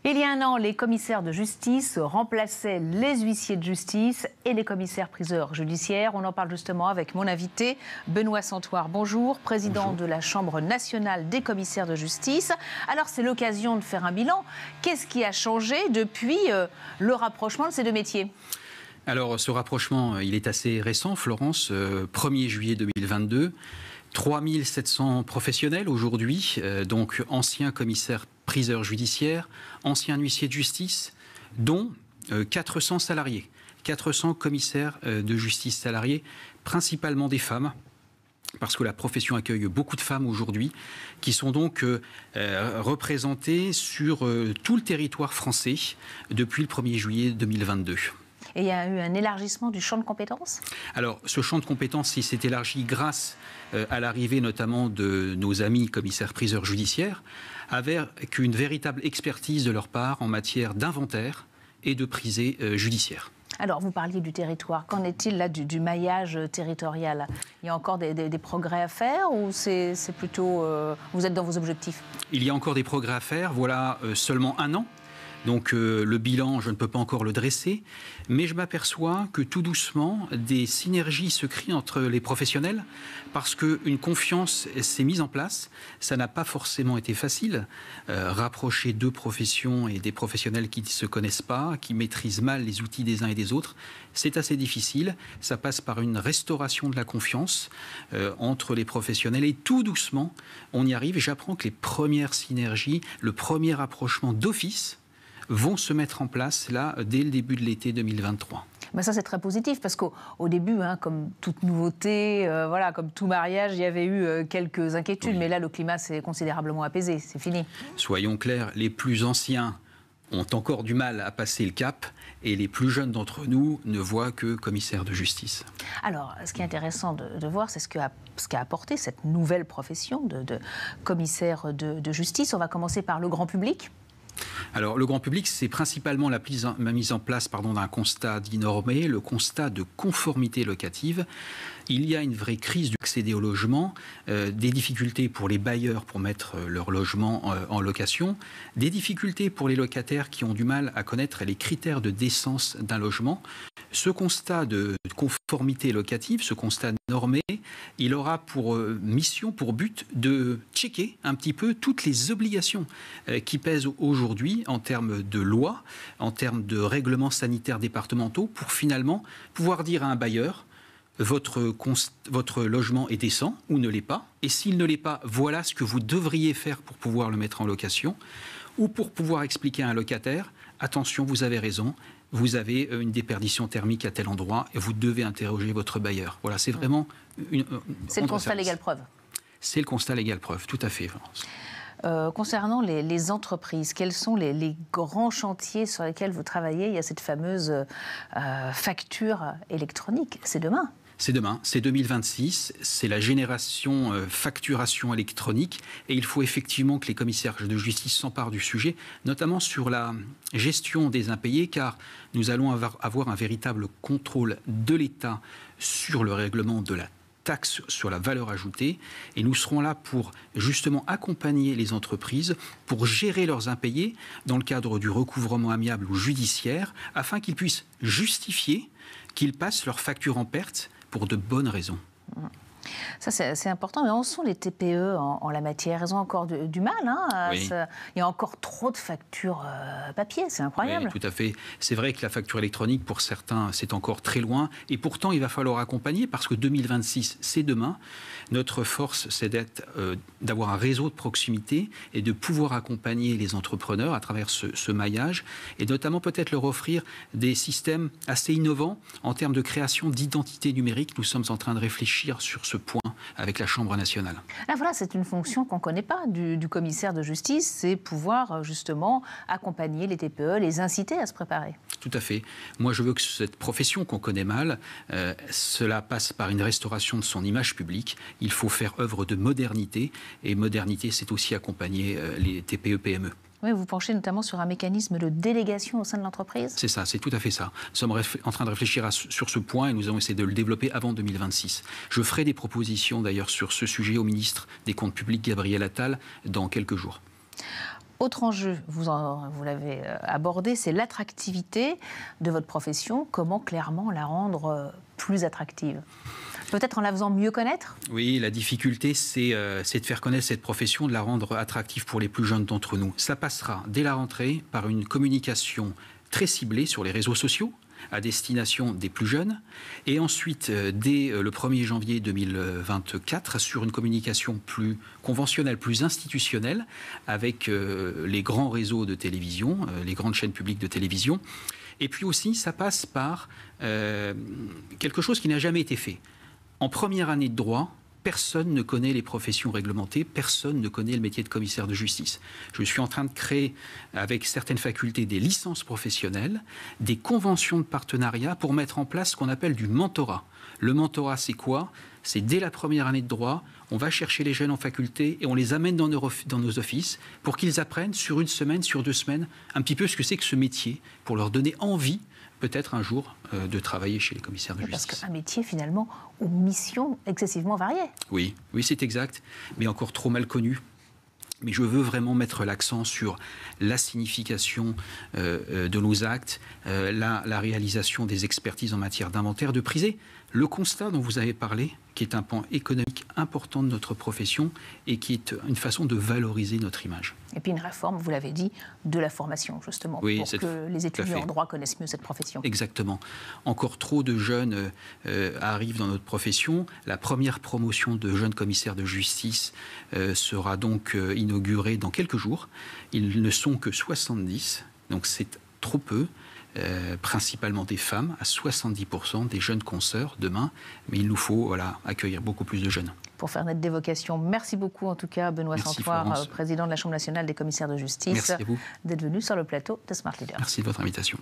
Il y a un an, les commissaires de justice remplaçaient les huissiers de justice et les commissaires-priseurs judiciaires. On en parle justement avec mon invité, Benoît Santoire. Bonjour, président de la Chambre nationale des commissaires de justice. Alors, c'est l'occasion de faire un bilan. Qu'est-ce qui a changé depuis le rapprochement de ces deux métiers ? Alors, ce rapprochement, il est assez récent, Florence, 1er juillet 2022. 3700 professionnels aujourd'hui, donc anciens commissaires-priseurs judiciaires, anciens huissiers de justice, dont 400 salariés, 400 commissaires de justice salariés, principalement des femmes, parce que la profession accueille beaucoup de femmes aujourd'hui, qui sont donc représentées sur tout le territoire français depuis le 1er juillet 2022. Et il y a eu un élargissement du champ de compétences ? Alors, ce champ de compétences, il s'est élargi grâce à l'arrivée notamment de nos amis commissaires-priseurs judiciaires, avec une véritable expertise de leur part en matière d'inventaire et de prisée judiciaire. Alors, vous parliez du territoire. Qu'en est-il là du maillage territorial ? Il y a encore des progrès à faire ou c'est plutôt... vous êtes dans vos objectifs ? Il y a encore des progrès à faire. Voilà seulement un an. Donc le bilan, je ne peux pas encore le dresser, mais je m'aperçois que tout doucement, des synergies se créent entre les professionnels, parce qu'une confiance s'est mise en place. Ça n'a pas forcément été facile. Rapprocher deux professions et des professionnels qui ne se connaissent pas, qui maîtrisent mal les outils des uns et des autres, c'est assez difficile. Ça passe par une restauration de la confiance entre les professionnels, et tout doucement, on y arrive. Et j'apprends que les premières synergies, le premier rapprochement d'office, vont se mettre en place là dès le début de l'été 2023. Ben ça, c'est très positif parce qu'au début, comme toute nouveauté, comme tout mariage, il y avait eu quelques inquiétudes. Oui. Mais là, le climat s'est considérablement apaisé. C'est fini. Soyons clairs, les plus anciens ont encore du mal à passer le cap et les plus jeunes d'entre nous ne voient que commissaires de justice. Alors, ce qui est intéressant de voir, c'est ce qu'a apporté cette nouvelle profession de commissaire de justice. On va commencer par le grand public. Alors, le grand public, c'est principalement la mise en place d'un constat dit normé, le constat de conformité locative. Il y a une vraie crise d'accès au logement, des difficultés pour les bailleurs pour mettre leur logement en location, des difficultés pour les locataires qui ont du mal à connaître les critères de décence d'un logement. Ce constat de conformité locative, ce constat normé, il aura pour mission, pour but de checker un petit peu toutes les obligations qui pèsent aujourd'hui en termes de loi, en termes de règlements sanitaires départementaux, pour finalement pouvoir dire à un bailleur: votre logement est décent ou ne l'est pas, et s'il ne l'est pas, voilà ce que vous devriez faire pour pouvoir le mettre en location, ou pour pouvoir expliquer à un locataire: attention, vous avez raison, vous avez une déperdition thermique à tel endroit et vous devez interroger votre bailleur. Voilà, c'est vraiment... C'est le constat légal preuve. C'est le constat légal preuve, tout à fait. Concernant les entreprises, quels sont les grands chantiers sur lesquels vous travaillez ? Il y a cette fameuse facture électronique, c'est demain. C'est demain, c'est 2026, c'est la génération facturation électronique, et il faut effectivement que les commissaires de justice s'emparent du sujet, notamment sur la gestion des impayés, car nous allons avoir un véritable contrôle de l'État sur le règlement de la taxe sur la valeur ajoutée, et nous serons là pour justement accompagner les entreprises pour gérer leurs impayés dans le cadre du recouvrement amiable ou judiciaire, afin qu'ils puissent justifier qu'ils passent leurs factures en perte pour de bonnes raisons. Ça, c'est important. Mais où sont les TPE en la matière ? Elles ont encore du mal. Oui. Il y a encore trop de factures papier, c'est incroyable. Oui, tout à fait. C'est vrai que la facture électronique, pour certains, c'est encore très loin. Et pourtant, il va falloir accompagner, parce que 2026, c'est demain. Notre force, c'est d'avoir un réseau de proximité et de pouvoir accompagner les entrepreneurs à travers ce maillage, et notamment peut-être leur offrir des systèmes assez innovants en termes de création d'identité numérique. Nous sommes en train de réfléchir sur ce point avec la Chambre nationale. Là, voilà, c'est une fonction qu'on ne connaît pas du commissaire de justice, c'est pouvoir justement accompagner les TPE, les inciter à se préparer. Tout à fait. Moi, je veux que cette profession qu'on connaît mal, cela passe par une restauration de son image publique. Il faut faire œuvre de modernité, et modernité, c'est aussi accompagner les TPE-PME. Oui, vous penchez notamment sur un mécanisme de délégation au sein de l'entreprise. C'est ça, c'est tout à fait ça. Nous sommes en train de réfléchir sur ce point, et nous allons essayer de le développer avant 2026. Je ferai des propositions d'ailleurs sur ce sujet au ministre des Comptes publics, Gabriel Attal, dans quelques jours. Autre enjeu, vous l'avez abordé, c'est l'attractivité de votre profession. Comment clairement la rendre plus attractive ? Peut-être en la faisant mieux connaître ? Oui, la difficulté, c'est de faire connaître cette profession, de la rendre attractive pour les plus jeunes d'entre nous. Ça passera dès la rentrée par une communication très ciblée sur les réseaux sociaux, à destination des plus jeunes, et ensuite, dès le 1er janvier 2024, sur une communication plus conventionnelle, plus institutionnelle, avec les grands réseaux de télévision, les grandes chaînes publiques de télévision. Et puis aussi, ça passe par quelque chose qui n'a jamais été fait. En première année de droit, personne ne connaît les professions réglementées, personne ne connaît le métier de commissaire de justice. Je suis en train de créer, avec certaines facultés, des licences professionnelles, des conventions de partenariat pour mettre en place ce qu'on appelle du mentorat. Le mentorat, c'est quoi ? C'est dès la première année de droit, on va chercher les jeunes en faculté et on les amène dans nos offices pour qu'ils apprennent sur une semaine, sur 2 semaines, un petit peu ce que c'est que ce métier, pour leur donner envie peut-être un jour de travailler chez les commissaires de justice. Parce qu'un métier, finalement, aux missions excessivement variées. Oui, c'est exact, mais encore trop mal connu. Mais je veux vraiment mettre l'accent sur la signification de nos actes, la réalisation des expertises en matière d'inventaire, de prisée. Le constat dont vous avez parlé, qui est un pan économique important de notre profession et qui est une façon de valoriser notre image. Et puis une réforme, vous l'avez dit, de la formation, justement, oui, pour que les étudiants en droit connaissent mieux cette profession. Exactement. Encore trop de jeunes arrivent dans notre profession. La première promotion de jeunes commissaires de justice sera donc inaugurée dans quelques jours. Ils ne sont que 70, donc c'est trop peu. Principalement des femmes, à 70% des jeunes consoeurs demain. Mais il nous faut accueillir beaucoup plus de jeunes. Pour faire naître des vocations, merci beaucoup en tout cas Benoît Santoire, président de la Chambre nationale des commissaires de justice, merci à vous d'être venu sur le plateau de Smart Leader. Merci de votre invitation.